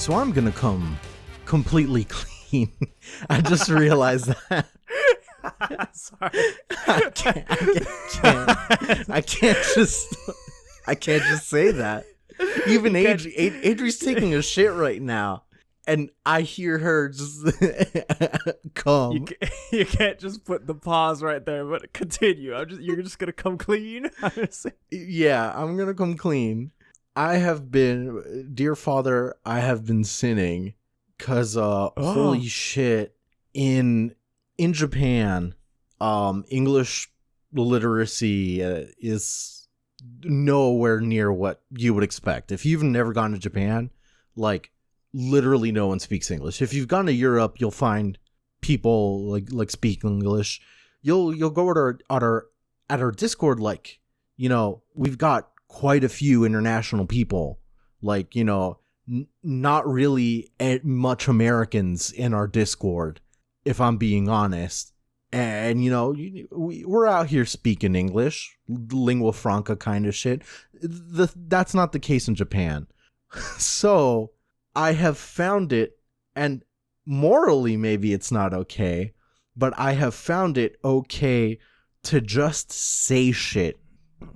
So I'm gonna come completely clean. I just realized that. Sorry. I can't just say that. Even Adri's taking a shit right now, and I hear her just come. You can't just put the pause right there, but continue. You're just gonna come clean. Yeah, I'm gonna come clean. Dear Father, I have been sinning, cause holy shit, in Japan, English literacy is nowhere near what you would expect. If you've never gone to Japan, like literally no one speaks English. If you've gone to Europe, you'll find people like speak English. You'll go at our Discord, like, you know, we've got quite a few international people, like, you know, not really much Americans in our Discord, if I'm being honest. And, you know, we're out here speaking English, lingua franca kind of shit. That's not the case in Japan. So I have found it, and morally maybe it's not okay, but I have found it okay to just say shit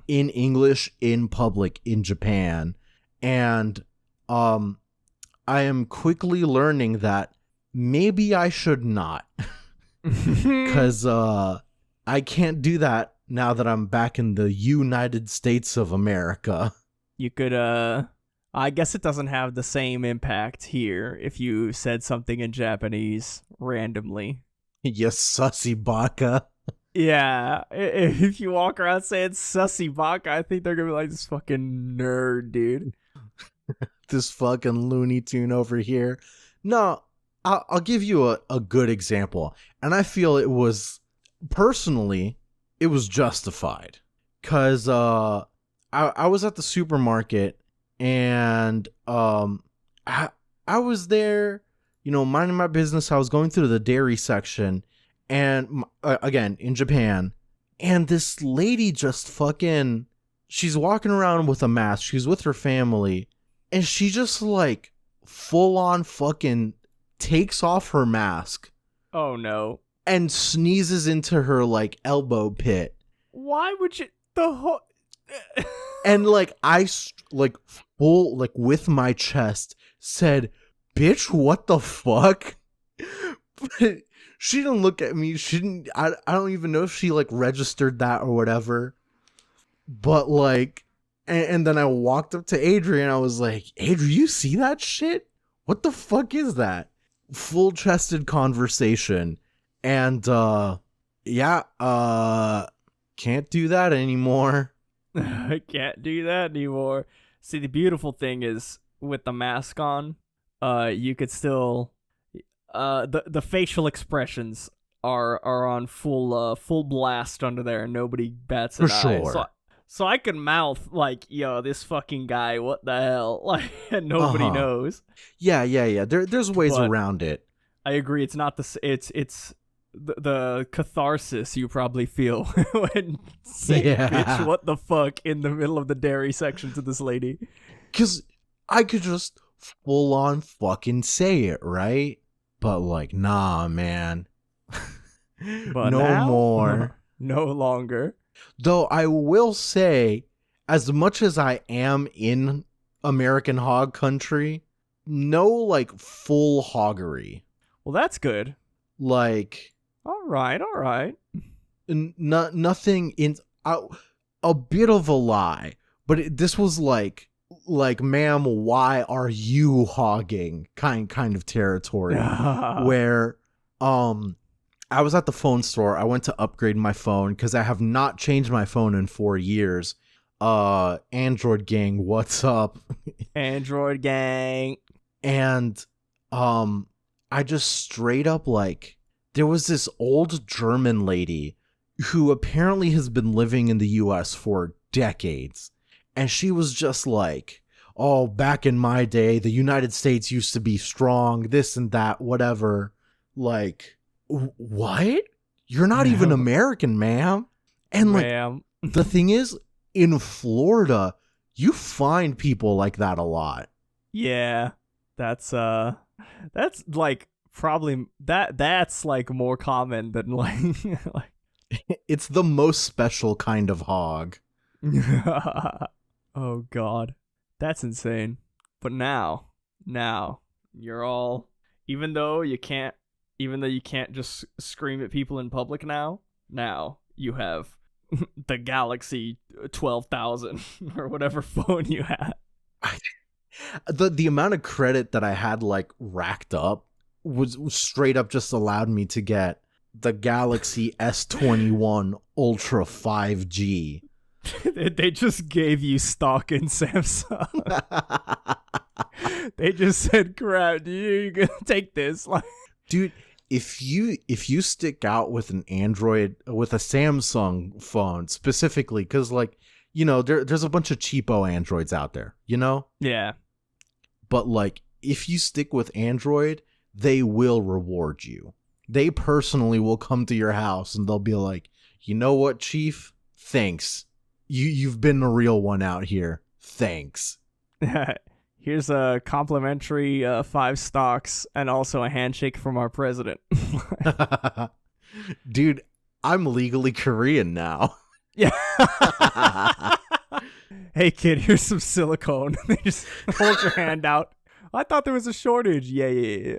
in English in public in Japan. And I am quickly learning that maybe I should not. Because I can't do that now that I'm back in the United States of America. You could, I guess it doesn't have the same impact here if you said something in Japanese randomly. Yes, sussy baka. Yeah, if you walk around saying sussy baka, I think they're gonna be like, this fucking nerd, dude. This fucking Looney Tune over here. No, I'll give you a good example. And I feel it was justified. Because I was at the supermarket, and I was there, you know, minding my business. I was going through the dairy section, and again, in Japan, and this lady just fucking, she's walking around with a mask. She's with her family, and she just like full on fucking takes off her mask. Oh no. And sneezes into her like elbow pit. Why would you And like I like full, like with my chest said, "Bitch, what the fuck?" But she didn't look at me. She didn't, I don't even know if she like registered that or whatever. But like, and then I walked up to Adrian. I was like, "Adrian, you see that shit? What the fuck is that?" Full chested conversation. And can't do that anymore. I can't do that anymore. See, the beautiful thing is with the mask on, you could still the facial expressions are on full blast under there, and nobody bats an eye. Sure. So I can mouth like, "Yo, this fucking guy, what the hell?" Like, and nobody knows. Yeah. There's ways around it. I agree. It's not it's the catharsis you probably feel when saying "bitch, what the fuck" in the middle of the dairy section to this lady. Because I could just full on fucking say it, right? But like, nah, man. But no now, more. No longer. Though I will say, as much as I am in American hog country, no like full hoggery. Well, that's good. Like, all right. Nothing in a bit of a lie, but this was like, "Ma'am, why are you hogging?" kind of territory. Where I was at the phone store. I went to upgrade my phone because I have not changed my phone in 4 years. Android gang, what's up? Android gang. And I just straight up, like, there was this old German lady who apparently has been living in the US for decades. And she was just like, "Oh, back in my day, the United States used to be strong, this and that, whatever." Like, what? You're not even American, ma'am. And like, the thing is, in Florida, you find people like that a lot. Yeah. That's like probably that's like more common than like It's the most special kind of hog. Oh god. That's insane. But now you're all even though you can't just scream at people in public now you have the Galaxy 12,000 or whatever phone you had. The amount of credit that I had like racked up was straight up just allowed me to get the Galaxy S21 Ultra 5G. They just gave you stock in Samsung. They just said, "Crap, you're gonna take this." Like, dude, if you stick out with an Android, with a Samsung phone specifically, because like, you know, there's a bunch of cheapo Androids out there, you know? Yeah. But like, if you stick with Android, they will reward you. They personally will come to your house and they'll be like, you know what, Chief? Thanks. You've been the real one out here. Thanks. Here's a complimentary 5 stocks and also a handshake from our president. Dude, I'm legally Korean now. Yeah. Hey kid, here's some silicone. They just hold your hand out. I thought there was a shortage. Yeah.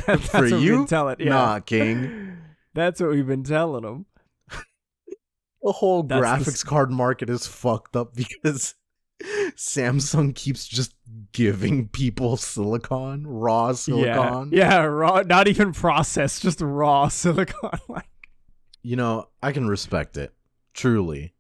That's For what you? we've been telling. Yeah. Nah, King. That's what we've been telling them. The whole graphics card market is fucked up because Samsung keeps just giving people silicon, raw silicon. Yeah, raw, not even processed, just raw silicon. Like, you know, I can respect it. Truly.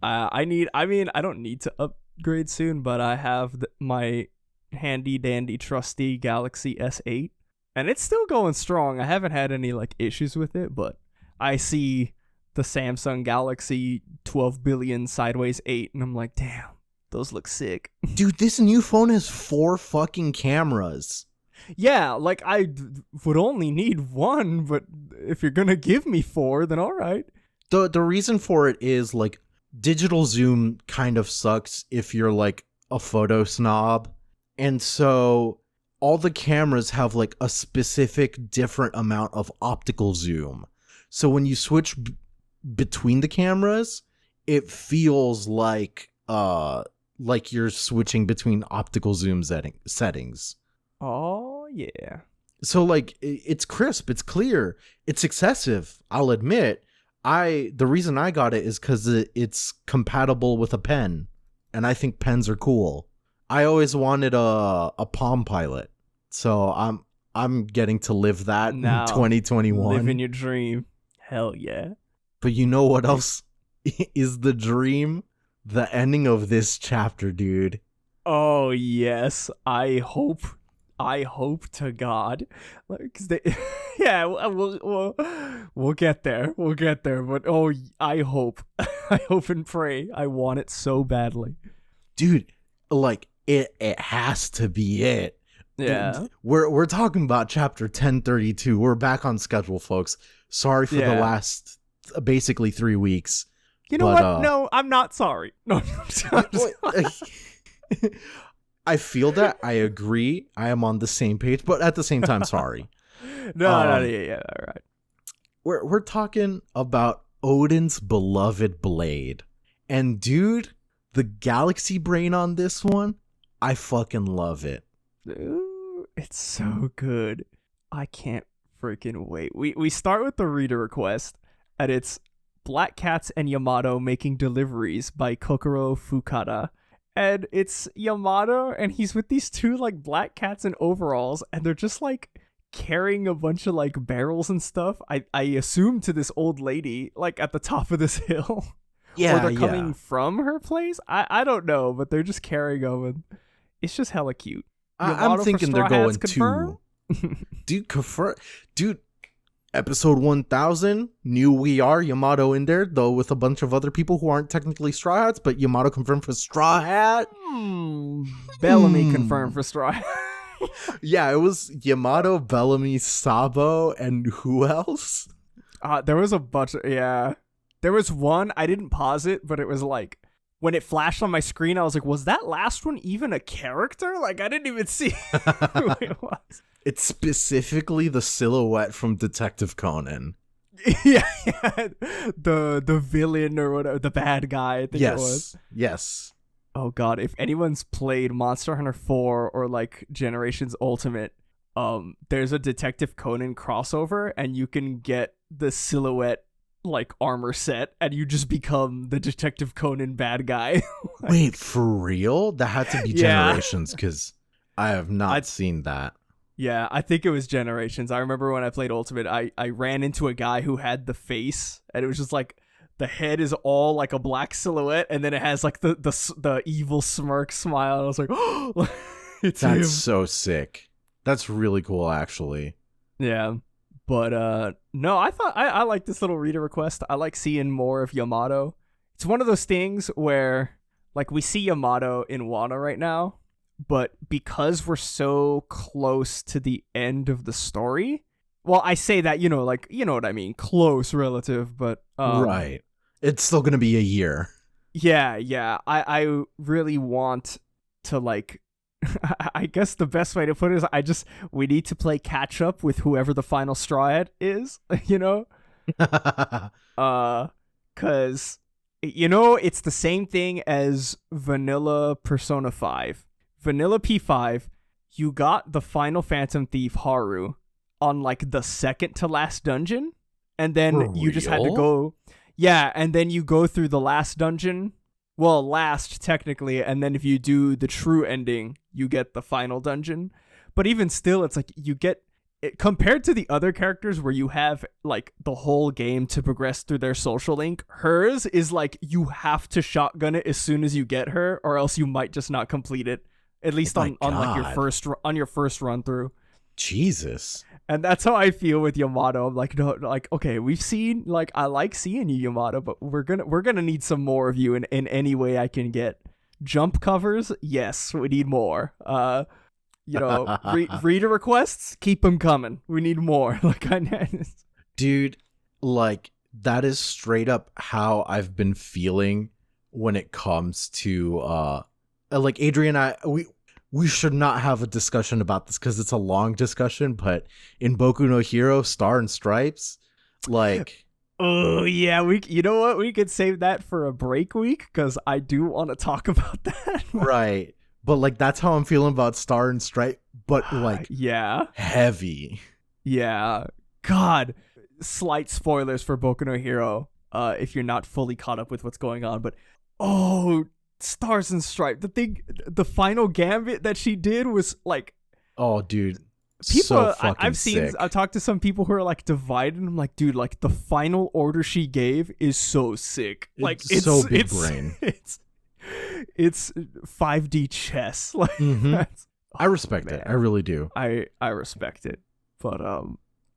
I don't need to upgrade soon, but I have my handy dandy trusty Galaxy S8 and it's still going strong. I haven't had any like issues with it, but I see the Samsung Galaxy 12 billion sideways 8 and I'm like, damn, those look sick. Dude, this new phone has 4 fucking cameras. Yeah, like I would only need 1, but if you're gonna give me 4, then all right. The reason for it is like digital zoom kind of sucks if you're like a photo snob. And so all the cameras have like a specific different amount of optical zoom. So when you switch between the cameras, it feels like you're switching between optical zoom settings. Oh yeah. So like it's crisp, it's clear, it's excessive, I'll admit. The reason I got it is because it's compatible with a pen, and I think pens are cool. I always wanted a Palm Pilot, so I'm getting to live that now, in 2021. Living your dream, hell yeah! But you know what else is the dream? The ending of this chapter, dude. Oh yes, I hope to God, like, yeah, we'll get there. But oh, I hope and pray. I want it so badly, dude. Like it has to be it. Yeah, we're talking about chapter 1032. We're back on schedule, folks. Sorry for the last basically 3 weeks. You know what? No, I'm not sorry. No, I feel that. I agree. I am on the same page, but at the same time, sorry. No, yeah, all right. We're talking about Oden's beloved blade, and dude, the galaxy brain on this one, I fucking love it. Ooh, it's so good. I can't freaking wait. We start with the reader request, and it's Black Cats and Yamato making deliveries by Kokoro Fukada. And it's Yamato, and he's with these 2 like black cats in overalls, and they're just like carrying a bunch of like barrels and stuff. I assume to this old lady like at the top of this hill. Yeah, or they're coming from her place. I don't know, but they're just carrying them, and it's just hella cute. I'm thinking they're going to, dude. Episode 1000, new We Are Yamato in there, though with a bunch of other people who aren't technically Straw Hats, but Yamato confirmed for Straw Hat. Bellamy confirmed for Straw Hat. Yeah, it was Yamato, Bellamy, Sabo, and who else? There was a bunch of, yeah. There was one, I didn't pause it, but it was like when it flashed on my screen, I was like, was that last one even a character? Like, I didn't even see who it was. It's specifically the silhouette from Detective Conan. Yeah, the villain or whatever, the bad guy, I think it was. Yes. Oh god, if anyone's played Monster Hunter 4 or like Generations Ultimate, there's a Detective Conan crossover, and you can get the silhouette like armor set, and you just become the Detective Conan bad guy. Like, wait, for real? That had to be Generations, because I have not seen that. Yeah, I think it was Generations. I remember when I played Ultimate, I ran into a guy who had the face, and it was just like the head is all like a black silhouette, and then it has like the evil smirk smile. And I was like, oh, it's him. That's so sick. That's really cool, actually. Yeah, but no, I thought I like this little reader request. I like seeing more of Yamato. It's one of those things where like we see Yamato in Wano right now, but because we're so close to the end of the story, well, I say that, like, you know what I mean, close relative, but right, it's still gonna be a year. Yeah, I really want to, like, I guess the best way to put it is we need to play catch up with whoever the final straw is, cause it's the same thing as vanilla Persona 5. Vanilla P5, you got the final Phantom Thief Haru on like the second to last dungeon, and then you just had to go, and then you go through the last dungeon, well, last technically, and then if you do the true ending, you get the final dungeon. But even still, it's like you get it, compared to the other characters where you have like the whole game to progress through their social link. Hers is like you have to shotgun it as soon as you get her, or else you might just not complete it. At least on like your first run through. Jesus. And that's how I feel with Yamato. I'm like, no, like, okay, we've seen, like, I like seeing you, Yamato, but we're gonna need some more of you in any way I can get. Jump covers, yes, we need more. Reader requests, keep them coming. We need more. Like, dude, like, that is straight up how I've been feeling when it comes to like Adrian and I, we should not have a discussion about this because it's a long discussion, but in Boku no Hero Star and Stripes, like, oh yeah, you know what, we could save that for a break week because I do want to talk about that. Right, but like that's how I'm feeling about Star and Stripe, but like heavy. Yeah, god, slight spoilers for Boku no Hero if you're not fully caught up with what's going on, but Stars and Stripe, the final gambit that she did was like, oh dude, people, so fucking I've seen sick. I've talked to some people who are like divided, and I'm like, dude, like the final order she gave is so sick. Like it's so big brain. It's 5D chess. Like I respect it. I really do. I respect it. But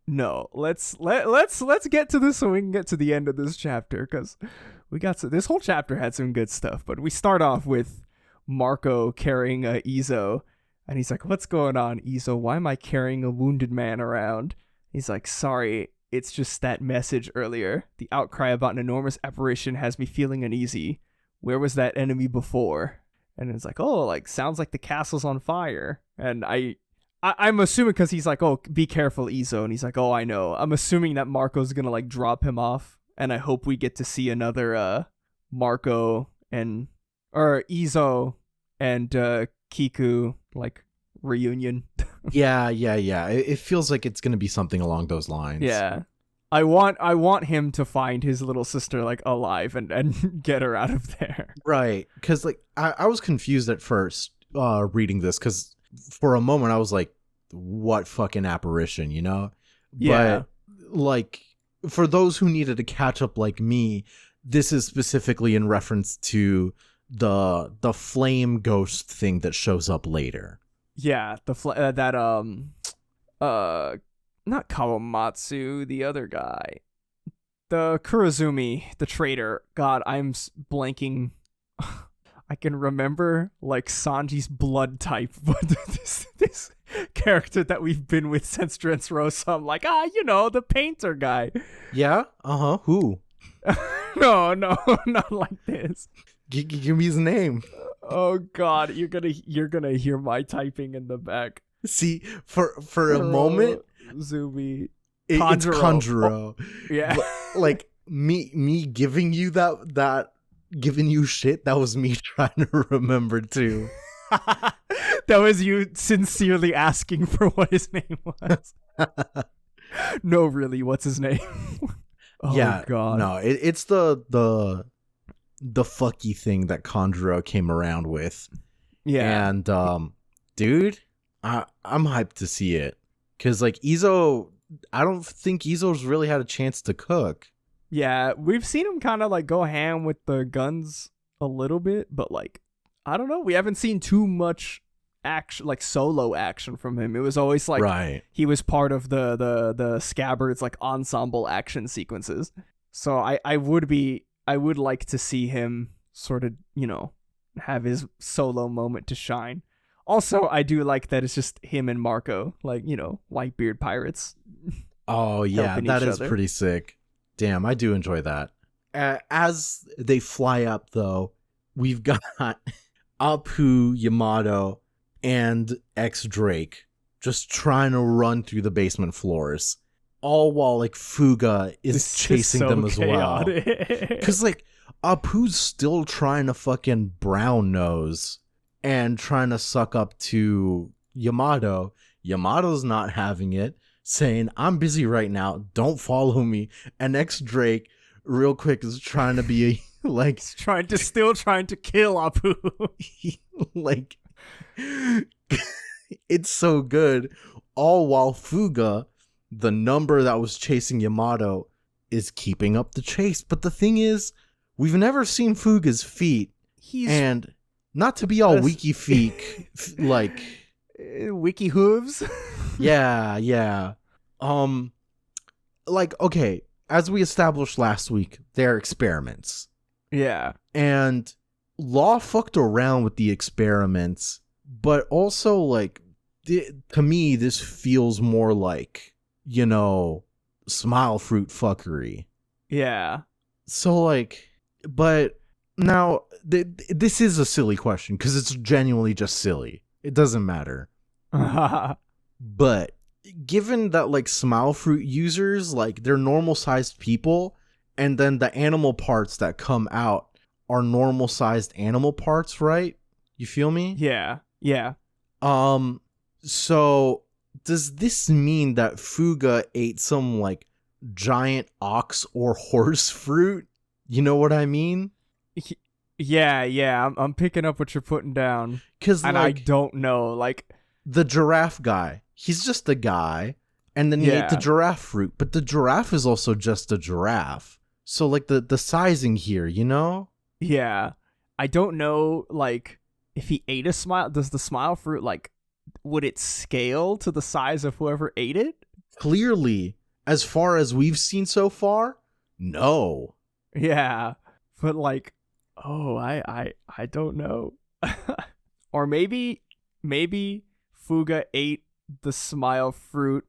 no, let's get to this so we can get to the end of this chapter, because this whole chapter had some good stuff. But we start off with Marco carrying Izo, and he's like, what's going on, Izo? Why am I carrying a wounded man around? He's like, sorry, it's just that message earlier. The outcry about an enormous apparition has me feeling uneasy. Where was that enemy before? And it's like, oh, like, sounds like the castle's on fire. And I'm assuming, because he's like, oh, be careful, Izo. And he's like, oh, I know. I'm assuming that Marco's gonna like drop him off. And I hope we get to see another Marco or Izo and Kiku like reunion. Yeah. It feels like it's gonna be something along those lines. Yeah. I want him to find his little sister like alive and get her out of there. Right. Because like I was confused at first reading this, because for a moment I was like, what fucking apparition, you know? Yeah. But like, for those who needed to catch up like me, this is specifically in reference to the flame ghost thing that shows up later. Yeah, not Kawamatsu, the other guy. The Kurazumi, the traitor. God, I'm blanking. I can remember like Sanji's blood type, but this character that we've been with since Dressrosa, I'm like, the painter guy. Yeah? Who? No, not like this. Give me his name. Oh God, you're gonna hear my typing in the back. See, for a moment, Zumi, it's Kanjuro. Kanjuro. Yeah. Like me giving you that giving you shit. That was me trying to remember too. That was you sincerely asking for what his name was. No, really, what's his name? Oh, yeah, God. no, it's the fucky thing that Kanjuro came around with. Yeah. And dude, I'm hyped to see it. Cause like Izo, I don't think Izo's really had a chance to cook. Yeah, we've seen him kind of like go ham with the guns a little bit, but like, I don't know. We haven't seen too much action, like solo action from him. It was always like Right. he was part of the Scabbards like ensemble action sequences. So I would like to see him sort of, have his solo moment to shine. Also, I do like that it's just him and Marco, like, Whitebeard pirates. Oh yeah, helping that each is other. pretty sick. Damn, I do enjoy that. As they fly up, though, we've got Apu, Yamato, and X Drake just trying to run through the basement floors, all while like Fuga is This chasing so them as well. chaotic. Because like Apu's still trying to fucking brown nose and trying to suck up to Yamato. Yamato's not having it, saying, I'm busy right now, don't follow me. And X Drake, real quick, is trying to be like, still trying to kill Apu. like, it's so good. All while Fuga, the number that was chasing Yamato, is keeping up the chase. But the thing is, we've never seen Fuga's feet. And not to be all wiki feek, like wiki hooves. Yeah. Like, okay, as we established last week, they're experiments. Yeah. And Law fucked around with the experiments, but also, like, to me, this feels more like, smile fruit fuckery. Yeah. So, like, but now, this is a silly question, because it's genuinely just silly. It doesn't matter. But given that like smile fruit users, like they're normal sized people, and then the animal parts that come out are normal sized animal parts, right? You feel me? Yeah. So does this mean that Fuga ate some like giant ox or horse fruit? You know what I mean? Yeah. I'm picking up what you're putting down. Because and like, I don't know, like the giraffe guy, he's just a guy, and then he ate the giraffe fruit, but the giraffe is also just a giraffe. So like the sizing here, Yeah. I don't know, like, if he ate a smile, does the smile fruit, like, would it scale to the size of whoever ate it? Clearly, as far as we've seen so far, no. Yeah. But like, I don't know. Or maybe Fuga ate the smile fruit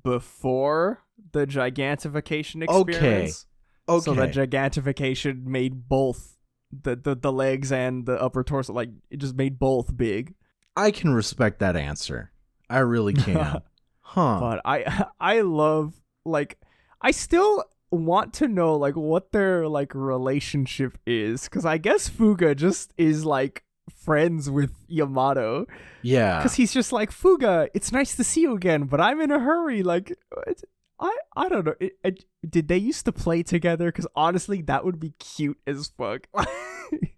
before the gigantification experiments. Okay. So that gigantification made both the legs and the upper torso, like, it just made both big. I can respect that answer. I really can. Huh. But I love, like, I still want to know, like, what their, like, relationship is, because I guess Fuga just is, like, friends with Yamato. Yeah. Because he's just like, Fuga, it's nice to see you again, but I'm in a hurry. Like, I don't know. Did they used to play together? Because honestly, that would be cute as fuck.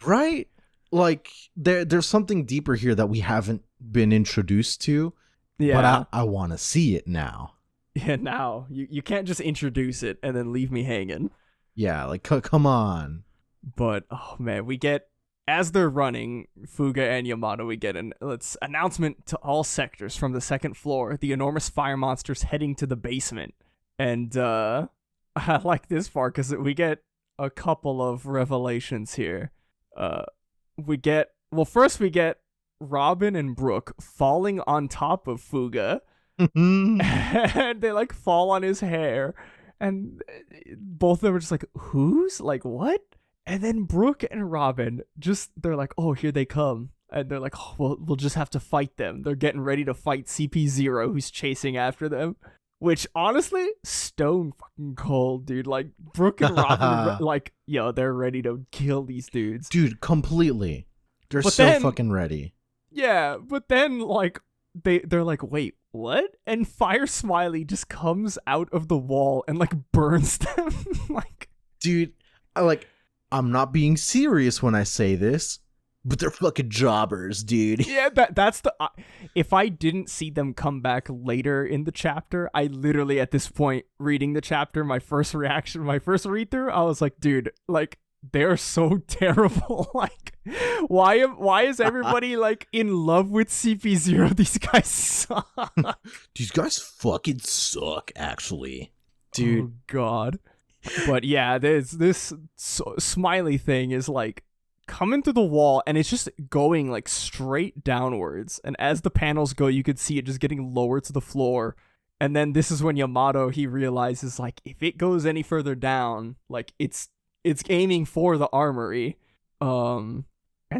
Right? Like, there's something deeper here that we haven't been introduced to. Yeah. But I want to see it now. Yeah, now. You can't just introduce it and then leave me hanging. Yeah, like, come on. But, oh man, we get, as they're running, Fuga and Yamato, we get an announcement to all sectors from the second floor. The enormous fire monster's heading to the basement. And I like this part because we get a couple of revelations here. First we get Robin and Brooke falling on top of Fuga. And they like fall on his hair. And both of them are just like, who's? Like, what? And then Brooke and Robin they're like, oh, here they come. And they're like, oh, we'll just have to fight them. They're getting ready to fight CP0, who's chasing after them. Which, honestly, stone fucking cold, dude. Like, Brooke and Robin, like, yo, they're ready to kill these dudes. Dude, completely. They're fucking ready. Yeah, but then, like, they're like, wait, what? And Fire Smiley just comes out of the wall and, like, burns them. Like, dude, I'm not being serious when I say this, but they're fucking jobbers, dude. Yeah, that's the... if I didn't see them come back later in the chapter, I literally, at this point, reading the chapter, my first read-through, I was like, dude, like, they're so terrible. Like, why is everybody, like, in love with CP0? These guys suck. These guys fucking suck, actually. Dude. Oh, God. But, yeah, this Smiley thing is, like, coming through the wall, and it's just going like straight downwards, and as the panels go you could see it just getting lower to the floor. And then this is when Yamato, he realizes, like, if it goes any further down, like, it's aiming for the armory. And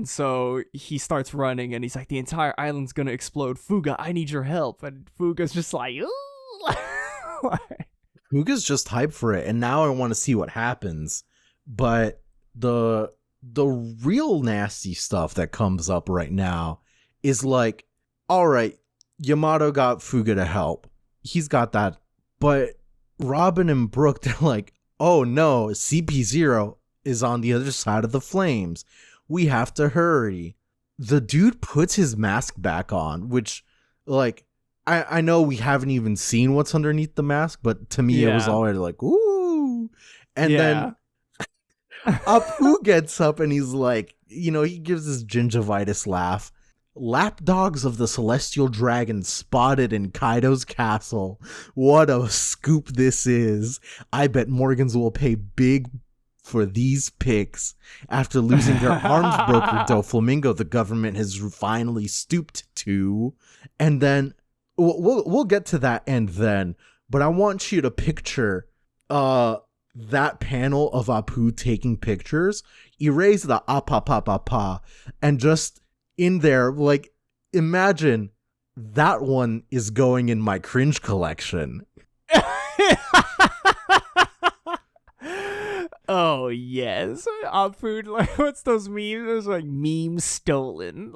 so he starts running, and he's like, the entire island's gonna explode. Fuga, I need your help. And Fuga's just like, ooh. Fuga's just hyped for it, and now I want to see what happens. But the real nasty stuff that comes up right now is like, all right, Yamato got Fuga to help. He's got that. But Robin and Brooke, they're like, oh no, CP0 is on the other side of the flames. We have to hurry. The dude puts his mask back on, which, like, I know we haven't even seen what's underneath the mask, but to me it was already like, ooh. And then Apu gets up and he's like, he gives this gingivitis laugh. Lapdogs of the celestial dragon spotted in Kaido's castle. What a scoop this is. I bet Morgans will pay big for these pics. After losing their arms broker Doflamingo, the government has finally stooped to. And then we'll get to that end then, but I want you to picture that panel of Apu taking pictures, erase the pa, and just in there, like, imagine that one is going in my cringe collection. Oh, yes. Apu, like, what's those memes? There's like memes stolen.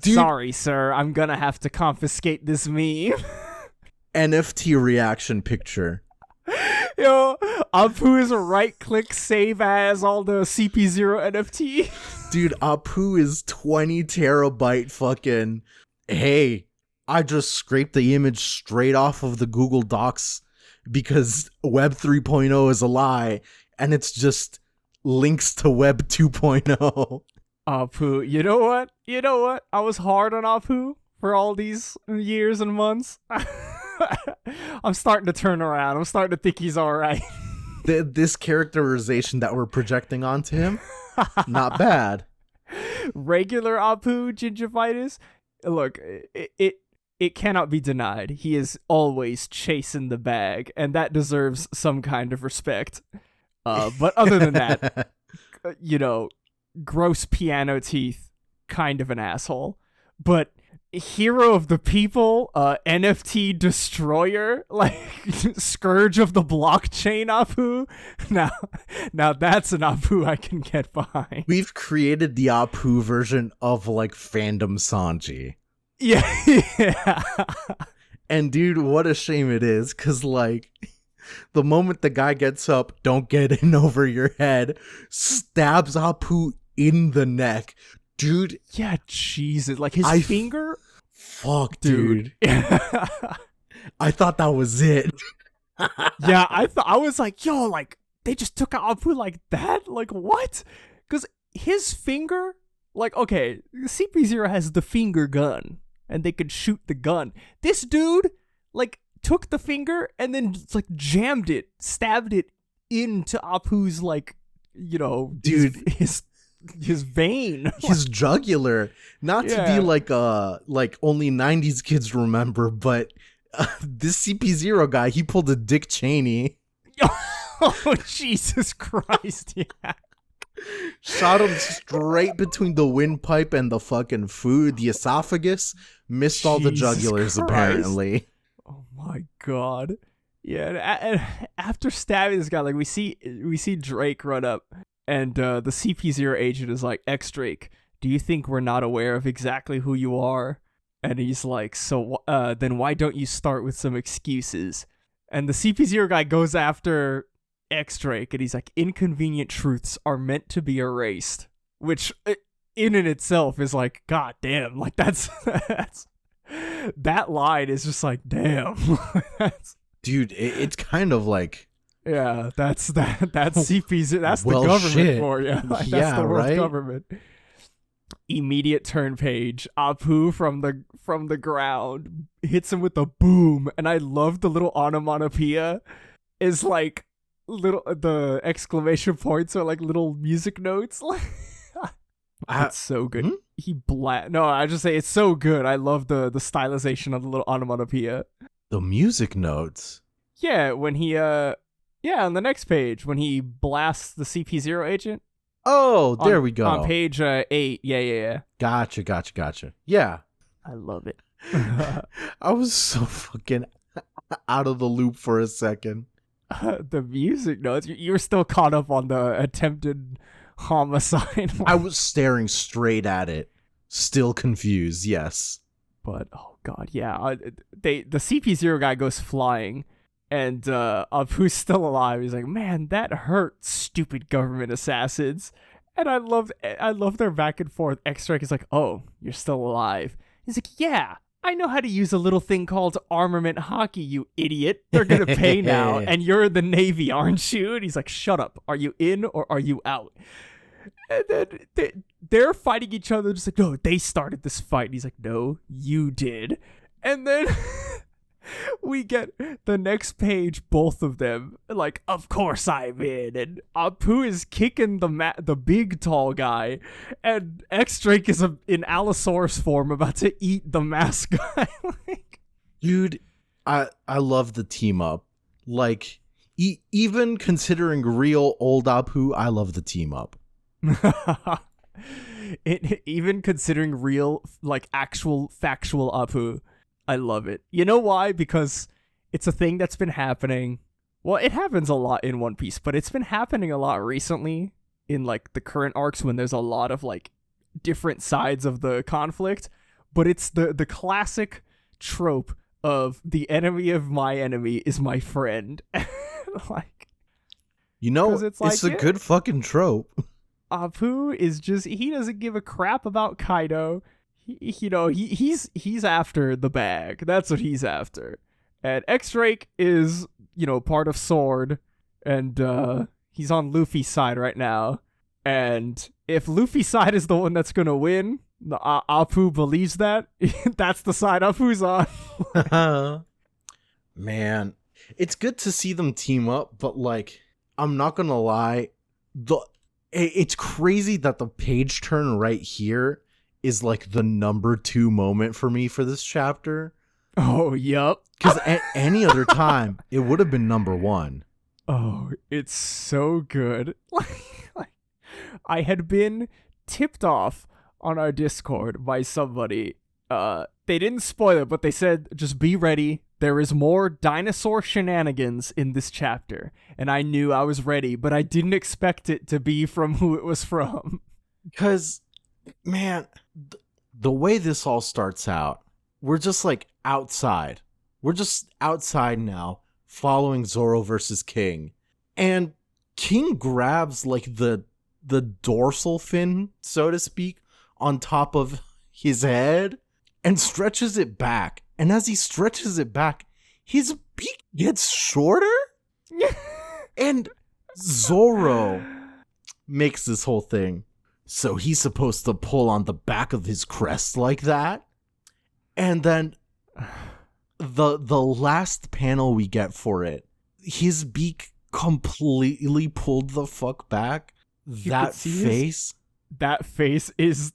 Dude, sorry, sir. I'm gonna have to confiscate this meme. NFT reaction picture. Yo, Apu is a right-click save as all the CP0 NFT. Dude, Apu is 20 terabyte fucking... Hey, I just scraped the image straight off of the Google Docs because Web 3.0 is a lie, and it's just links to Web 2.0. Apu, you know what? I was hard on Apu for all these years and months. I'm starting to turn around. I'm starting to think he's all right. This characterization that we're projecting onto him, not bad. Regular Apu gingivitis, look, it cannot be denied. He is always chasing the bag, and that deserves some kind of respect. But other than that, gross piano teeth, kind of an asshole. But hero of the people, NFT destroyer, like scourge of the blockchain Apu. Now that's an Apu I can get behind. We've created the Apu version of like fandom Sanji. Yeah. And dude, what a shame it is, because like the moment the guy gets up, don't get in over your head, stabs Apu in the neck. Dude. Yeah, Jesus. Like his finger? Fuck, dude. I thought that was it. Yeah, I was like, yo, like, they just took out Apu like that? Like, what? Because his finger, like, okay, CP0 has the finger gun, and they could shoot the gun. This dude, like, took the finger and then, like, jammed it, stabbed it into Apu's, like, dude, his vein, his jugular. Not to be like only 90s kids remember, but this CP0 guy, he pulled a Dick Cheney. Oh, Jesus Christ, yeah. Shot him straight between the windpipe and the fucking food, the esophagus. Missed all the Jesus jugulars, Christ. apparently. Oh my god. Yeah, and after stabbing this guy, like we see Drake run up, and the CP0 agent is like, X-Drake, do you think we're not aware of exactly who you are? And he's like, so then why don't you start with some excuses? And the CP0 guy goes after X-Drake, and he's like, inconvenient truths are meant to be erased, which in and itself is like, god damn, like that's that line is just like, damn. Dude, it's kind of like, yeah, that's CP0, that's well, the government shit. for you. Like, Yeah, that's the world's right? government. Immediate turn page. Apu from the ground hits him with a boom, and I love the little onomatopoeia. Is like little the exclamation points are like little music notes. It's so good. No, I just say it's so good. I love the stylization of the little onomatopoeia. the music notes. Yeah, when he on the next page when he blasts the CP0 agent. Oh, there we go. On page 8. Yeah. Gotcha. Yeah. I love it. I was so fucking out of the loop for a second. The music notes. You were still caught up on the attempted homicide. I was staring straight at it, still confused. Yes. But oh god, yeah. The CP0 guy goes flying, and Apu's still alive. He's like, man, that hurt, stupid government assassins. And I love their back and forth. X-Drake is like, oh, you're still alive. He's like, yeah, I know how to use a little thing called armament hockey, you idiot. They're gonna pay now, and you're in the Navy, aren't you? And he's like, shut up. Are you in or are you out? And then they're fighting each other, just like, no, they started this fight. And he's like, no, you did. And then we get the next page, both of them, like, of course I'm in. And Apu is kicking the big tall guy, and X-Drake is in Allosaurus form about to eat the mask guy. Dude, I love the team up. Like, even considering real old Apu, I love the team up. Even considering real, like, actual factual Apu, I love it. You know why? Because it's a thing that's been happening. Well, it happens a lot in One Piece, but it's been happening a lot recently in, like, the current arcs when there's a lot of, like, different sides of the conflict. But it's the classic trope of the enemy of my enemy is my friend. Like, you know, it's like, a good fucking trope. Apu is just, he doesn't give a crap about Kaido. He's after the bag. That's what he's after. And X-Drake is, part of Sword, and he's on Luffy's side right now. And if Luffy's side is the one that's gonna win, Apu believes that. That's the side Apu's on. Man, it's good to see them team up, but, like, I'm not gonna lie, it's crazy that the page turn right here is, like, the number 2 moment for me for this chapter. Oh, yup. Because at any other time, it would have been number 1. Oh, it's so good. Like, I had been tipped off on our Discord by somebody. They didn't spoil it, but they said, just be ready. There is more dinosaur shenanigans in this chapter. And I knew I was ready, but I didn't expect it to be from who it was from. Because, man, the way this all starts out, we're just, like, outside. We're just outside now, following Zoro versus King. And King grabs, like, the dorsal fin, so to speak, on top of his head and stretches it back. And as he stretches it back, his beak gets shorter. And Zoro makes this whole thing. So he's supposed to pull on the back of his crest like that. And then the last panel we get for it, his beak completely pulled the fuck back. That face. That face is...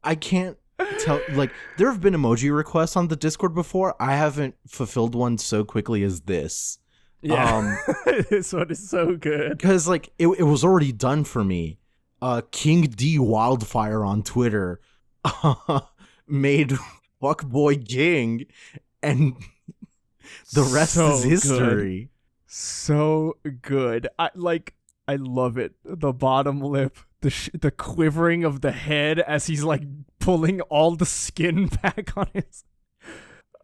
I can't tell. Like, there have been emoji requests on the Discord before. I haven't fulfilled one so quickly as this. Yeah. This one is so good. Because, like, it was already done for me. King D Wildfire on Twitter made Fuckboy King, and the rest is history. Good. So good. I love it. The bottom lip, the quivering of the head as he's like pulling all the skin back on his.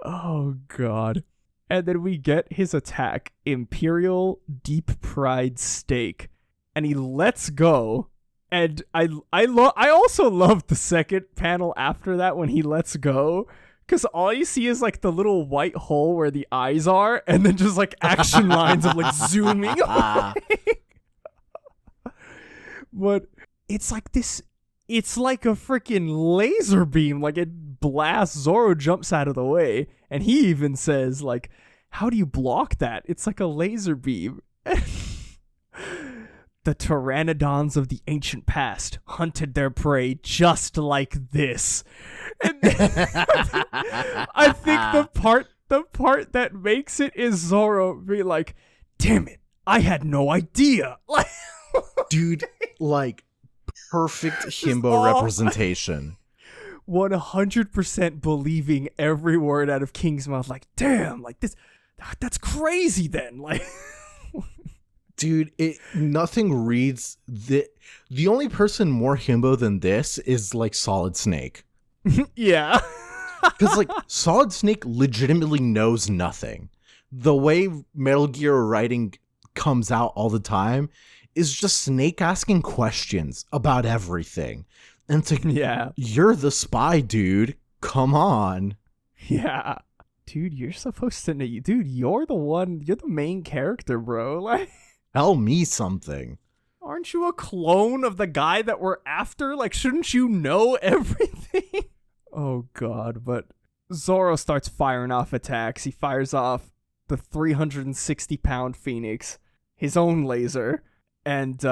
Oh god. And then we get his attack, Imperial Deep Pride Steak, and he lets go. And I also love the second panel after that when he lets go, because all you see is like the little white hole where the eyes are, and then just like action lines of like zooming away. But it's like this. It's like a freaking laser beam. Like it blasts. Zoro jumps out of the way, and he even says like, "How do you block that? It's like a laser beam." The pteranodons of the ancient past hunted their prey just like this. And I think the part that makes it is Zoro be like, "Damn it, I had no idea." Like, dude, like perfect himbo representation. 100% believing every word out of King's mouth. Like, damn, like that's crazy. Then, like. Dude, nothing reads the only person more himbo than this is like Solid Snake. Yeah. Because like Solid Snake legitimately knows nothing. The way Metal Gear writing comes out all the time is just Snake asking questions about everything. And it's like, yeah, you're the spy, dude. Come on. Yeah. Dude, you're supposed to know. Dude, you're the main character, bro. Like, tell me something. Aren't you a clone of the guy that we're after? Like, shouldn't you know everything? Oh, God. But Zoro starts firing off attacks. He fires off the 360-pound Phoenix, his own laser, and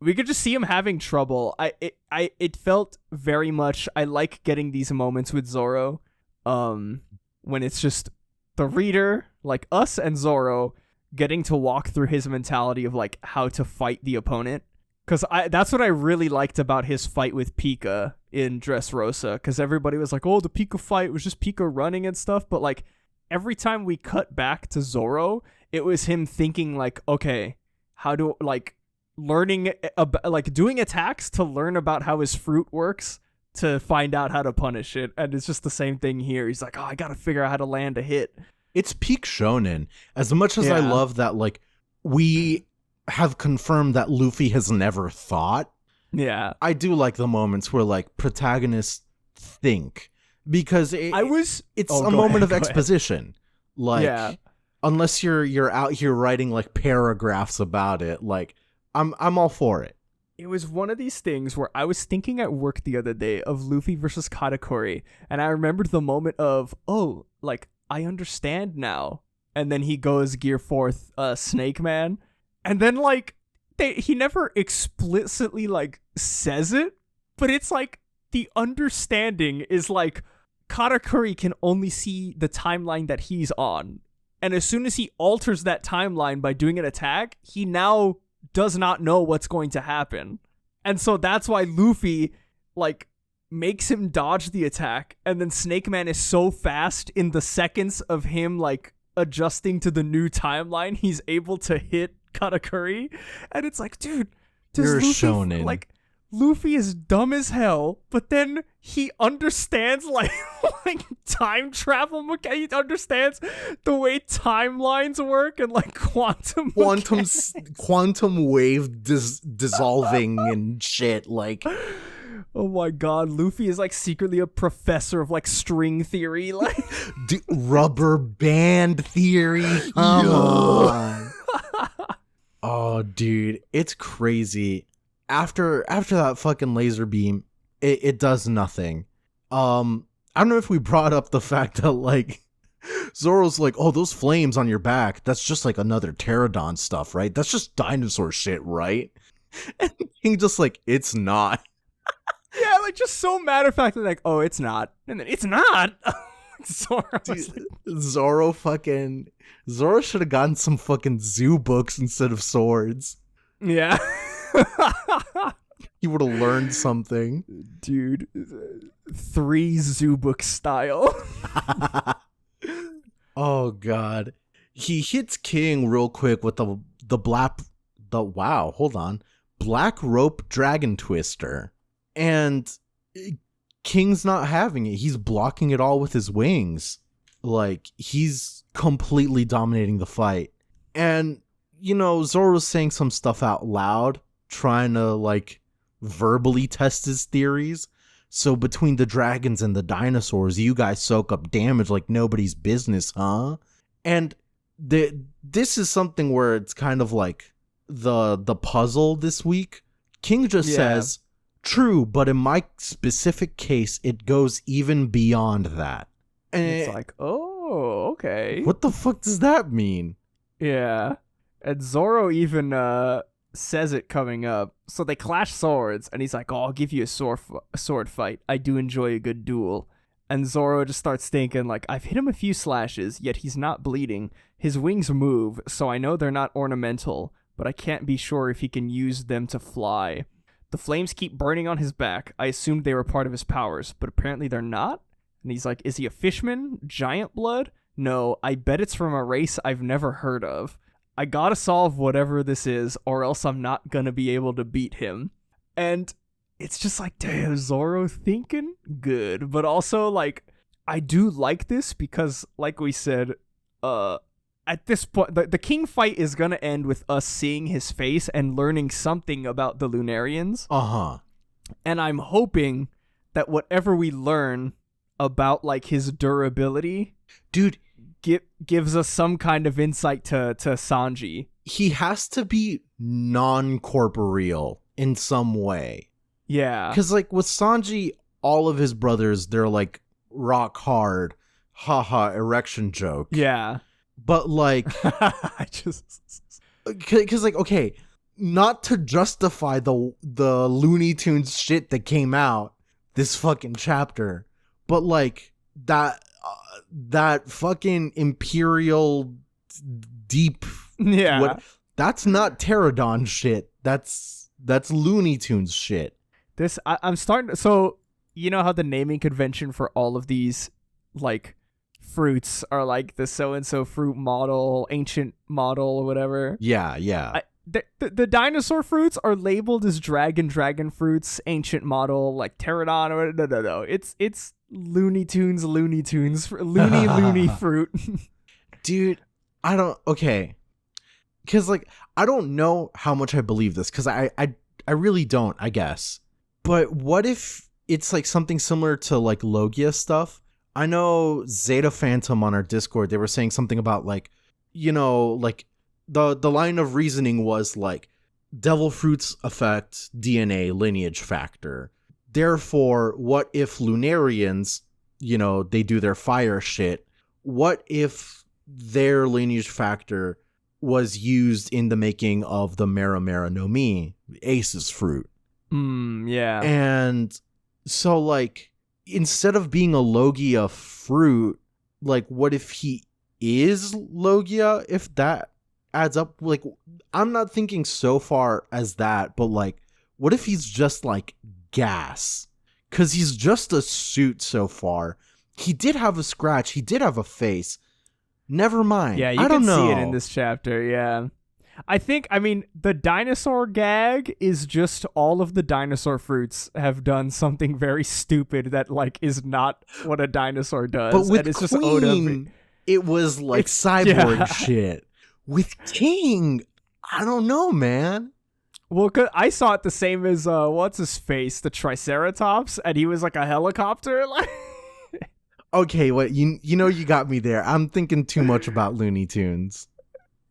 we could just see him having trouble. It felt very much. I like getting these moments with Zoro, when it's just the reader, like us and Zoro, getting to walk through his mentality of like how to fight the opponent. Because that's what I really liked about his fight with Pika in Dressrosa. Because everybody was like, "Oh, the Pika fight was just Pika running and stuff." But like every time we cut back to Zoro, it was him thinking like, "Okay, how do like learning like doing attacks to learn about how his fruit works to find out how to punish it." And it's just the same thing here. He's like, "Oh, I gotta figure out how to land a hit." It's peak shonen. As much as I love that, like, we have confirmed that Luffy has never thought. Yeah. I do like the moments where, like, protagonists think. Because it's a moment of exposition. Like, unless you're out here writing, like, paragraphs about it, like, I'm all for it. It was one of these things where I was thinking at work the other day of Luffy versus Katakuri, and I remembered the moment of, oh, like, I understand now. And then he goes Gear 4th Snake Man. And then, like, he never explicitly, like, says it, but it's like the understanding is like Katakuri can only see the timeline that he's on. And as soon as he alters that timeline by doing an attack, he now does not know what's going to happen. And so that's why Luffy, like, makes him dodge the attack, and then Snake Man is so fast in the seconds of him, like, adjusting to the new timeline, he's able to hit Katakuri. And it's like, dude, you're Luffy, shonen. Like, Luffy is dumb as hell, but then he understands like time travel he understands the way timelines work and like quantum wave dissolving and shit. Like, oh my god, Luffy is like secretly a professor of like string theory, like rubber band theory. Come on. Oh, dude, it's crazy. After that fucking laser beam, it does nothing. I don't know if we brought up the fact that, like, Zoro's like, oh, those flames on your back, that's just like another pterodon stuff, right? That's just dinosaur shit, right? And King just like, it's not. Yeah, like, just so matter of factly, like, oh, it's not. And then, it's not? Zoro was Dude, Zoro should have gotten some fucking zoo books instead of swords. yeah. He would have learned something. Dude, 3 zoo book style. Oh god. He hits King real quick with black rope dragon twister. And King's not having it. He's blocking it all with his wings. Like, he's completely dominating the fight. And, Zoro's saying some stuff out loud, trying to, like, verbally test his theories. So between the dragons and the dinosaurs, you guys soak up damage like nobody's business, huh? And this is something where it's kind of like the puzzle this week. King just says, true, but in my specific case, it goes even beyond that. And it's like, oh, okay. What the fuck does that mean? Yeah. And Zoro even says it coming up. So they clash swords, and he's like, oh, I'll give you a sword fight. I do enjoy a good duel. And Zoro just starts thinking, like, I've hit him a few slashes, yet he's not bleeding. His wings move, so I know they're not ornamental, but I can't be sure if he can use them to fly. The flames keep burning on his back. I assumed they were part of his powers, but apparently they're not. And he's like, is he a fishman? Giant blood? No, I bet it's from a race I've never heard of. I gotta solve whatever this is, or else I'm not gonna be able to beat him. And it's just like, damn, Zoro thinking good. But also, like, I do like this because, like we said, at this point, the King fight is gonna end with us seeing his face and learning something about the Lunarians. Uh-huh. And I'm hoping that whatever we learn about, like, his durability... Dude... gives us some kind of insight to Sanji. He has to be non-corporeal in some way. Yeah. Because, like, with Sanji, all of his brothers, they're, like, rock hard, haha, erection joke. Yeah. But, like... I just... Because, like, okay, not to justify the Looney Tunes shit that came out this fucking chapter, but, like, that fucking Imperial deep... Yeah. That's not Pterodon shit. That's Looney Tunes shit. I'm starting... So, you know how the naming convention for all of these, like, fruits are, like, the so-and-so fruit model, ancient model, or whatever? Yeah. The dinosaur fruits are labeled as dragon fruits, ancient model, like Pterodon, or no. It's Looney Tunes, Looney fruit. Dude, okay. Because, like, I don't know how much I believe this, because I really don't, I guess. But what if it's, like, something similar to, like, Logia stuff? I know Zeta Phantom on our Discord, they were saying something about, like, like, the line of reasoning was, like, devil fruits affect DNA lineage factor. Therefore, what if Lunarians, they do their fire shit? What if their lineage factor was used in the making of the Mera Mera no Mi, Ace's fruit? Yeah. And so, like, instead of being a Logia fruit, like, what if he is Logia? If that adds up, like, I'm not thinking so far as that, but, like, what if he's just, like, gas? Because he's just a suit so far. He did have a scratch. He did have a face. Never mind. Yeah, you I don't can know. see it in this chapter, yeah. I mean, the dinosaur gag is just all of the dinosaur fruits have done something very stupid that, like, is not what a dinosaur does. But with and it's Queen, just Oda. It was, like, cyborg shit. With King, I don't know, man. Well, 'cause I saw it the same as, what's his face? The Triceratops, and he was like a helicopter. Okay, what you got me there. I'm thinking too much about Looney Tunes.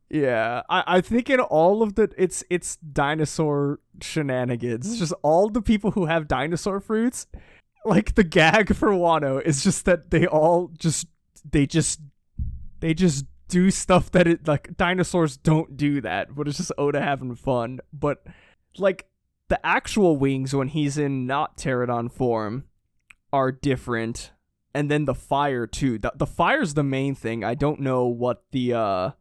Yeah, I think in all of it's dinosaur shenanigans. It's just all the people who have dinosaur fruits. Like, the gag for Wano is just that they all just do stuff that like dinosaurs don't do that, but it's just Oda having fun. But, like, the actual wings when he's in not Pterodon form are different. and then the fire too. The fire's the main thing. I don't know what the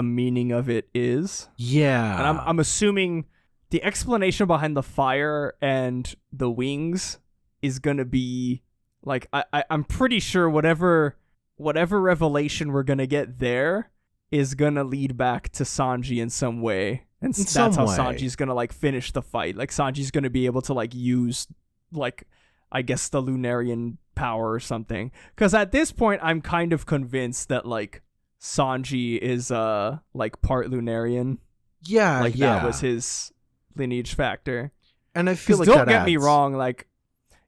meaning of it is. Yeah. And I'm assuming the explanation behind the fire and the wings is gonna be like I'm pretty sure whatever revelation we're gonna get there is gonna lead back to Sanji in some way. And that's how Sanji's gonna like finish the fight. Like Sanji's gonna be able to like use like I guess the Lunarian power or something. Because at this point I'm kind of convinced that like Sanji is like part Lunarian. Yeah, like that was his lineage factor. And I feel like don't get me wrong, like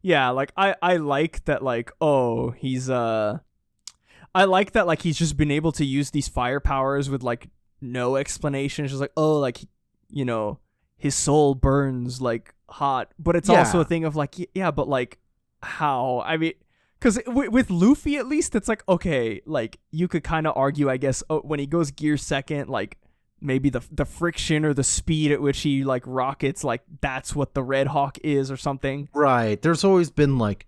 yeah, like I like that like he's I like that like he's just been able to use these fire powers with like no explanation. It's just like like you know his soul burns like hot, but it's also a thing of like yeah, but like how? I mean, because with Luffy at least it's like okay, like you could kind of argue I guess when he goes gear second, like maybe the friction or the speed at which he like rockets, like that's what the Red Hawk is or something. Right. There's always been like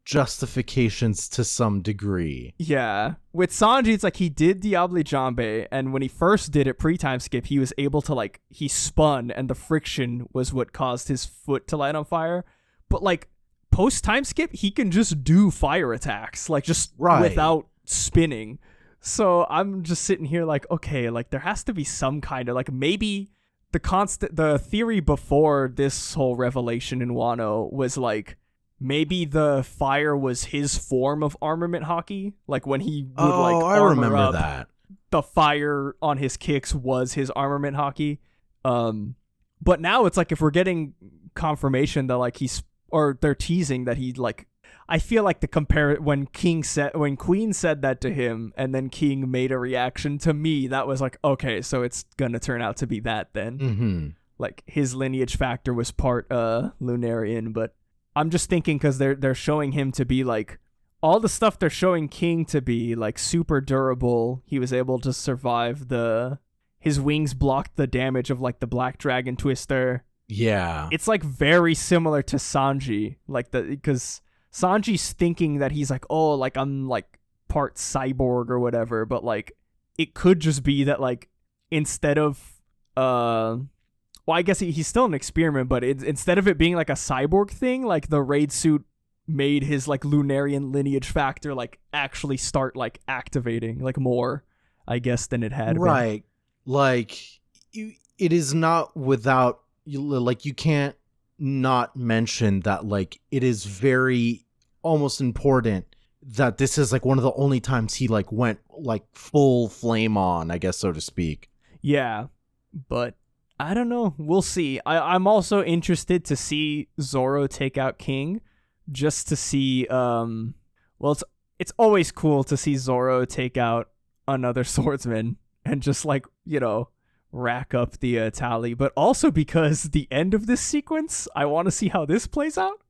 justifications to some degree. Yeah. With Sanji, it's like he did Diable Jambe, and when he first did it pre-time skip, he was able to like he spun and the friction was what caused his foot to light on fire. But like post-time skip, he can just do fire attacks, like just without spinning. So I'm just sitting here like, okay, like there has to be some kind of like maybe the theory before this whole revelation in Wano was like maybe the fire was his form of armament hockey. Like when he would I remember up, that. The fire on his kicks was his armament hockey. But now it's like if we're getting confirmation that like they're teasing that he like I feel like when Queen said that to him and then King made a reaction to me, that was like, okay, so it's gonna turn out to be that then. Mm-hmm. Like his lineage factor was part Lunarian, but I'm just thinking because they're showing him to be like all the stuff they're showing King to be like super durable. He was able to survive his wings blocked the damage of like the Black Dragon Twister. Yeah. It's like very similar to Sanji, like because Sanji's thinking that he's like, oh, like I'm like part cyborg or whatever, but like it could just be that like instead of well, I guess he's still an experiment, but instead of it being like a cyborg thing, like the raid suit made his like Lunarian lineage factor like actually start like activating like more, I guess, than it had right. been. Like it is not without like you can't not mention that like it is very almost important that this is like one of the only times he like went like full flame on, I guess, so to speak. Yeah, but I don't know. We'll see. I'm also interested to see Zoro take out King, just to see. Well, it's always cool to see Zoro take out another swordsman and just like rack up the tally. But also because the end of this sequence, I want to see how this plays out.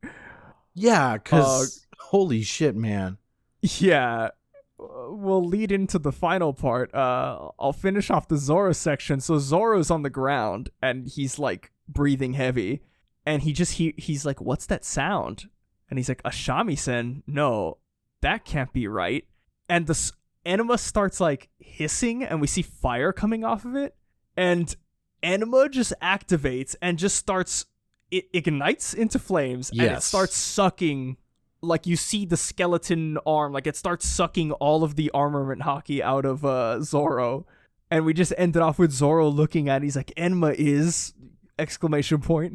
Yeah, because holy shit, man. Yeah. We'll lead into the final part. I'll finish off the Zoro section. So Zoro's on the ground and he's like breathing heavy, and he's like, "What's that sound?" And he's like, "A shamisen? No, that can't be right." And the anima starts like hissing, and we see fire coming off of it, and anima just activates and just starts. It ignites into flames, and it starts sucking. Like, you see the skeleton arm, like, it starts sucking all of the armament hockey out of Zoro. And we just ended off with Zoro looking at it. He's like, "Enma is!" ! And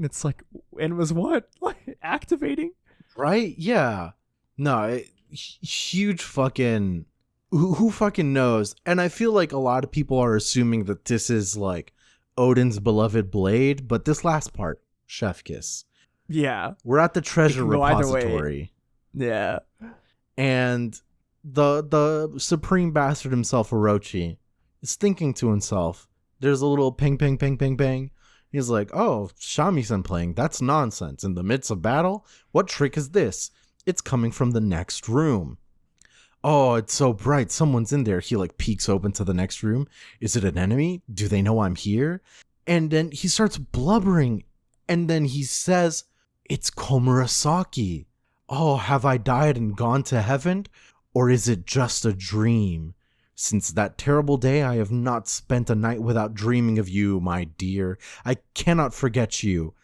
it's like, Enma's what? Like, activating? Right? Yeah. No, huge fucking... Who fucking knows? And I feel like a lot of people are assuming that this is, like, Oden's beloved blade. But this last part, chef kiss. Yeah. We're at the treasure repository. Yeah. And the supreme bastard himself, Orochi, is thinking to himself, there's a little ping, ping, ping, ping, ping. He's like, "Oh, shamisen playing, that's nonsense. In the midst of battle? What trick is this? It's coming from the next room. Oh, it's so bright. Someone's in there." He like peeks open to the next room. Is it an enemy? Do they know I'm here? And then he starts blubbering. And then he says, "It's Komurasaki. Oh, have I died and gone to heaven? Or is it just a dream? Since that terrible day, I have not spent a night without dreaming of you, my dear. I cannot forget you.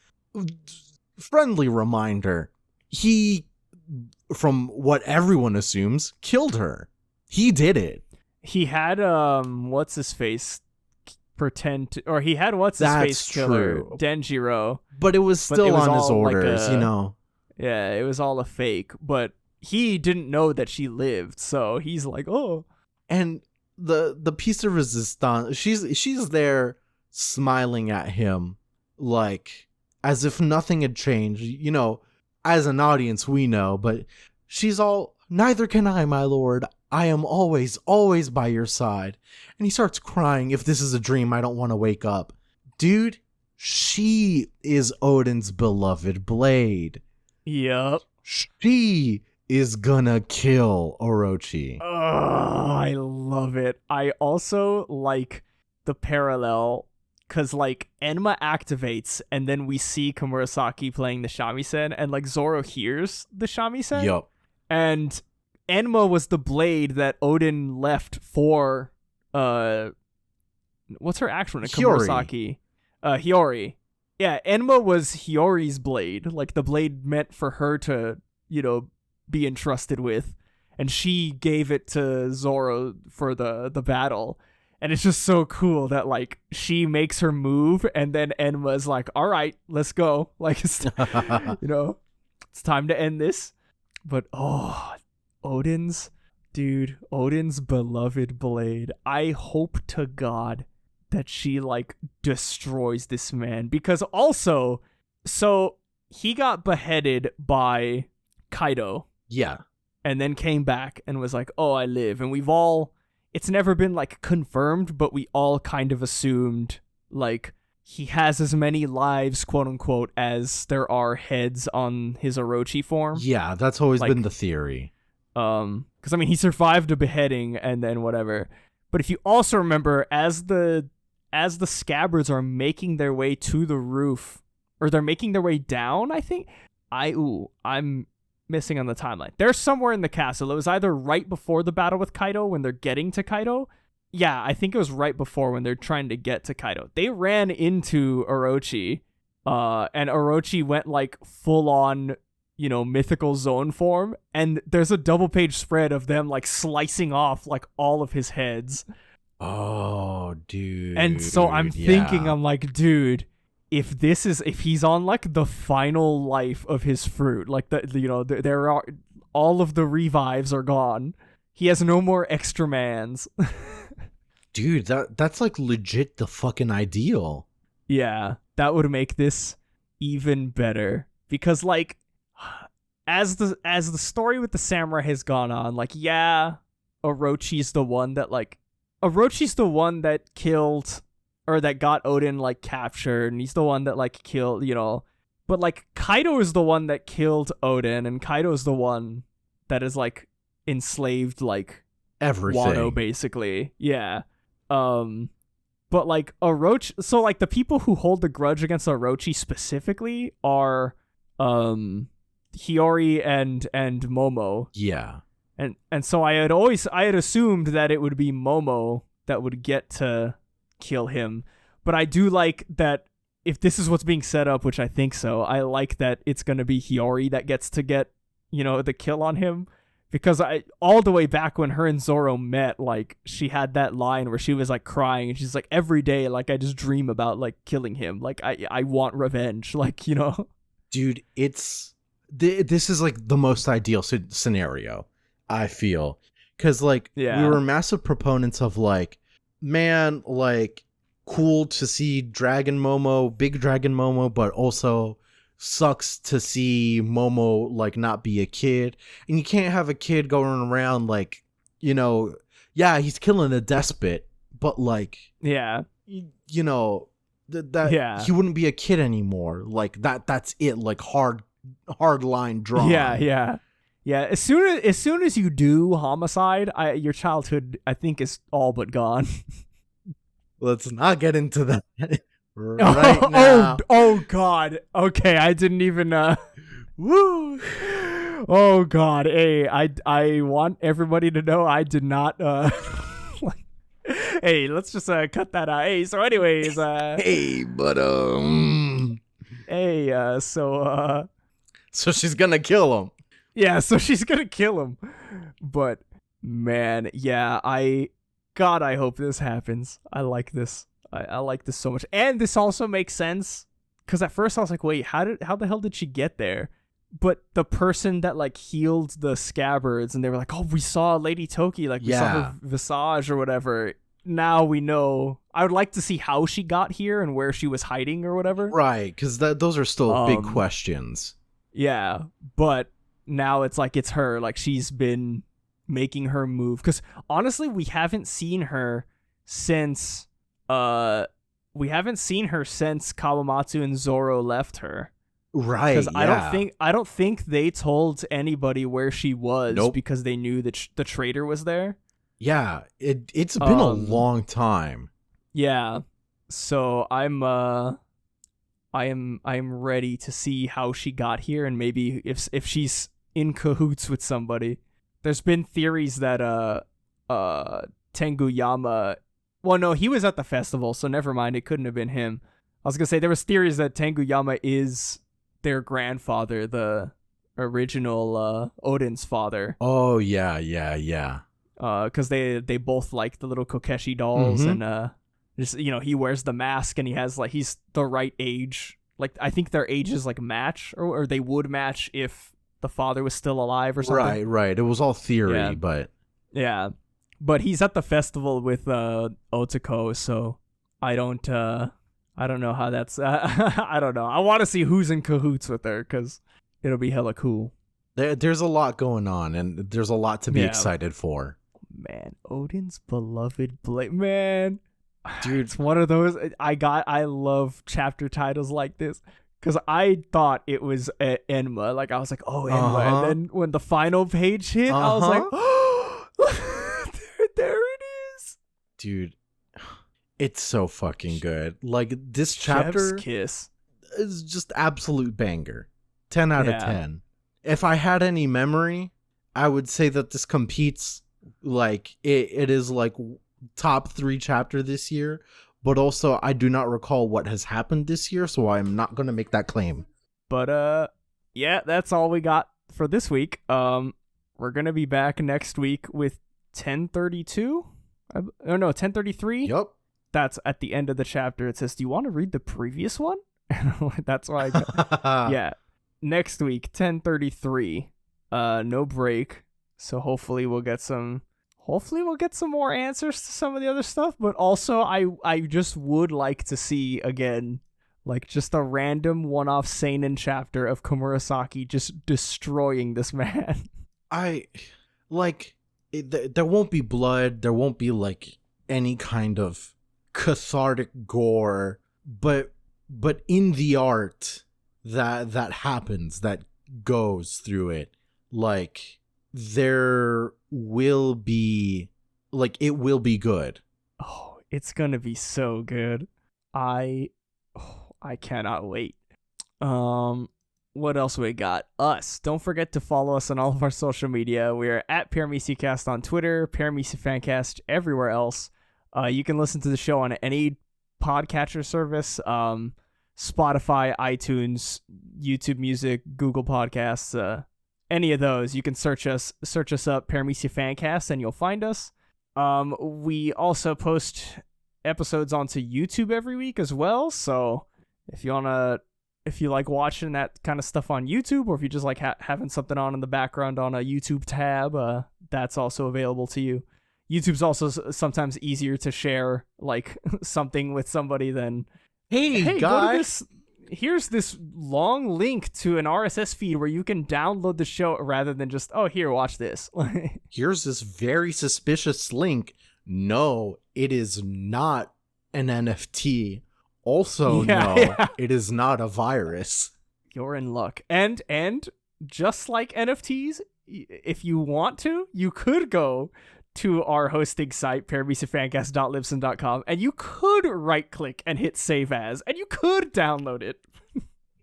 Friendly reminder. He, from what everyone assumes, killed her. He did it. He had what's his face pretend to, or he had what's his face killer true. Denjiro, but it was still on his orders, you know. Yeah, it was all a fake, but he didn't know that she lived, so he's like, oh. And the piece de resistance, she's there smiling at him like as if nothing had changed. You know, as an audience we know, but she's all, neither can I, my lord. I am always, always by your side. And he starts crying. If this is a dream, I don't want to wake up. Dude, she is Oden's beloved blade. Yep. She is gonna kill Orochi. Oh, I love it. I also like the parallel because, like, Enma activates and then we see Komurasaki playing the shamisen and, like, Zoro hears the shamisen. Yup. And Enma was the blade that Oden left for, what's her actual name? Komurasaki. Hiyori. Yeah, Enma was Hiyori's blade, like the blade meant for her to, you know, be entrusted with, and she gave it to Zoro for the battle. And it's just so cool that, like, she makes her move and then Enma's like, all right, let's go. Like, it's, you know, it's time to end this. But, oh, Oden's beloved blade. I hope to God that she, like, destroys this man. Because also, so he got beheaded by Kaido. Yeah. And then came back and was like, oh, I live. And we've all, it's never been, like, confirmed, but we all kind of assumed, like, he has as many lives, quote unquote, as there are heads on his Orochi form. Yeah, that's always been the theory. Because, I mean, he survived a beheading and then whatever. But if you also remember, as the scabbards are making their way to the roof, or they're making their way down, I think, I'm missing on the timeline. They're somewhere in the castle. It was either right before the battle with Kaido when they're getting to Kaido. Yeah, I think it was right before when they're trying to get to Kaido. They ran into Orochi, and Orochi went, like, full on, you know, mythical zone form, and there's a double page spread of them, like, slicing off, like, all of his heads. Oh, dude. And so I'm thinking, I'm like, dude, if he's on, like, the final life of his fruit, like, you know, there are, all of the revives are gone. He has no more extra mans. Dude, that's, like, legit the fucking ideal. Yeah, that would make this even better. Because, like, as the story with the samurai has gone on, like, yeah, Orochi's the one that killed, or that got Oden, like, captured, and he's the one that, like, killed, you know, but, like, Kaido is the one that killed Oden, and Kaido's the one that is, like, enslaved, like, everything. Wano, basically. Yeah. But, like, Orochi, so, like, the people who hold the grudge against Orochi specifically are, Hiyori and Momo. Yeah. And so I had assumed that it would be Momo that would get to kill him. But I do like that if this is what's being set up, which I think so, I like that it's going to be Hiyori that gets to get, you know, the kill on him. Because all the way back when her and Zoro met, like, she had that line where she was, like, crying, and she's like, every day, like, I just dream about, like, killing him. Like, I want revenge, like, you know? Dude, this is, like, the most ideal scenario, I feel. Because, like, we were massive proponents of, like, man, like, cool to see Dragon Momo, big Dragon Momo, but also sucks to see Momo, like, not be a kid. And you can't have a kid going around, like, you know, yeah, he's killing a despot, but, like, yeah, you know, he wouldn't be a kid anymore. Like, that's it, like, hard line drawn. Yeah. As soon as you do homicide, your childhood, I think, is all but gone. Let's not get into that now. Oh God. Okay, I didn't even. Woo. Oh God, hey, I want everybody to know I did not. Like, hey, let's just cut that out. Hey, so anyways, Hey, but hey, so she's gonna kill him. yeah, so she's gonna kill him. But man, yeah, God, I hope this happens. I like this. I like this so much, and this also makes sense because at first I was like, wait, how the hell did she get there? But the person that like healed the scabbards, and they were like, oh, we saw Lady Toki, like we saw her visage or whatever. Now we know. I would like to see how she got here and where she was hiding or whatever. Right, because those are still big questions. Yeah, but now it's like it's her. Like she's been making her move. Because honestly, we haven't seen her since Kawamatsu and Zoro left her. Right. Because I don't think they told anybody where she was because they knew that the traitor was there. Yeah, it's been a long time. Yeah. So I am ready to see how she got here, and maybe if she's in cahoots with somebody. There's been theories that Tenguyama, well, no, he was at the festival, so never mind, it couldn't have been him. I was gonna say there was theories that Tenguyama is their grandfather, the original Oden's father. Oh yeah. Because they both like the little Kokeshi dolls, and just he wears the mask, and he has like he's the right age. Like I think their ages like match, or they would match if the father was still alive or something. Right. It was all theory, but yeah. But he's at the festival with Otoko, so I don't know how that's. I don't know. I want to see who's in cahoots with her because it'll be hella cool. There's a lot going on, and there's a lot to be excited for. Man, Oden's beloved blade, man, dude, it's one of those. I love chapter titles like this because I thought it was Enma. Like I was like, oh, Enma, and then when the final page hit, I was like, oh, there it is, dude. It's so fucking good. Like this chapter Chef's kiss is just absolute banger. 10 out of 10. If I had any memory, I would say that this competes like it is like top 3 chapter this year, but also I do not recall what has happened this year, so I'm not going to make that claim. But yeah, that's all we got for this week. We're going to be back next week with 1032. Oh no, 1033. Yep. That's at the end of the chapter. It says, "Do you want to read the previous one?" That's why I got yeah. Next week, 1033. No break. So hopefully we'll get some more answers to some of the other stuff, but also I just would like to see again like just a random one-off seinen chapter of Komurasaki just destroying this man. There won't be blood, there won't be like any kind of cathartic gore, but in the art that happens, that goes through it, like there will be, like, it will be good. Oh, it's gonna be so good. I cannot wait. What else we got? Us. Don't forget to follow us on all of our social media. We're at Paramecia Cast on Twitter, Paramecia Fancast everywhere else. You can listen to the show on any podcatcher service, Spotify, iTunes, YouTube Music, Google Podcasts, any of those. You can search us up, Paramecia Fancast, and you'll find us. We also post episodes onto YouTube every week as well. So if you like watching that kind of stuff on YouTube, or if you just like having something on in the background on a YouTube tab, that's also available to you. YouTube's also sometimes easier to share like something with somebody than, hey guys, here's this long link to an RSS feed where you can download the show, rather than just, oh, here, watch this. Here's this very suspicious link. No, it is not an NFT. Also, it is not a virus. You're in luck. And just like NFTs, if you want to, you could go to our hosting site, parameciafancast.libsyn.com, and you could right-click and hit Save As, and you could download it.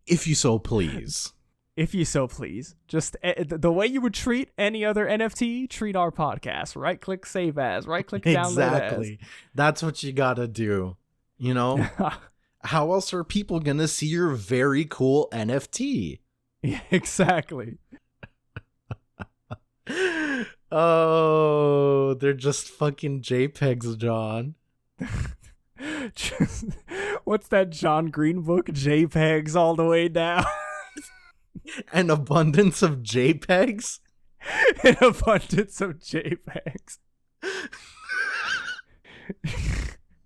If you so please. if you so please. Just the way you would treat any other NFT, treat our podcast. Right click save as, right click download Exactly. That's what you gotta do. You know? as. How else are people gonna see your very cool NFT? Yeah, exactly. Oh, they're just fucking JPEGs, John. What's that John Green book? JPEGs all the way down. An abundance of JPEGs? An abundance of JPEGs.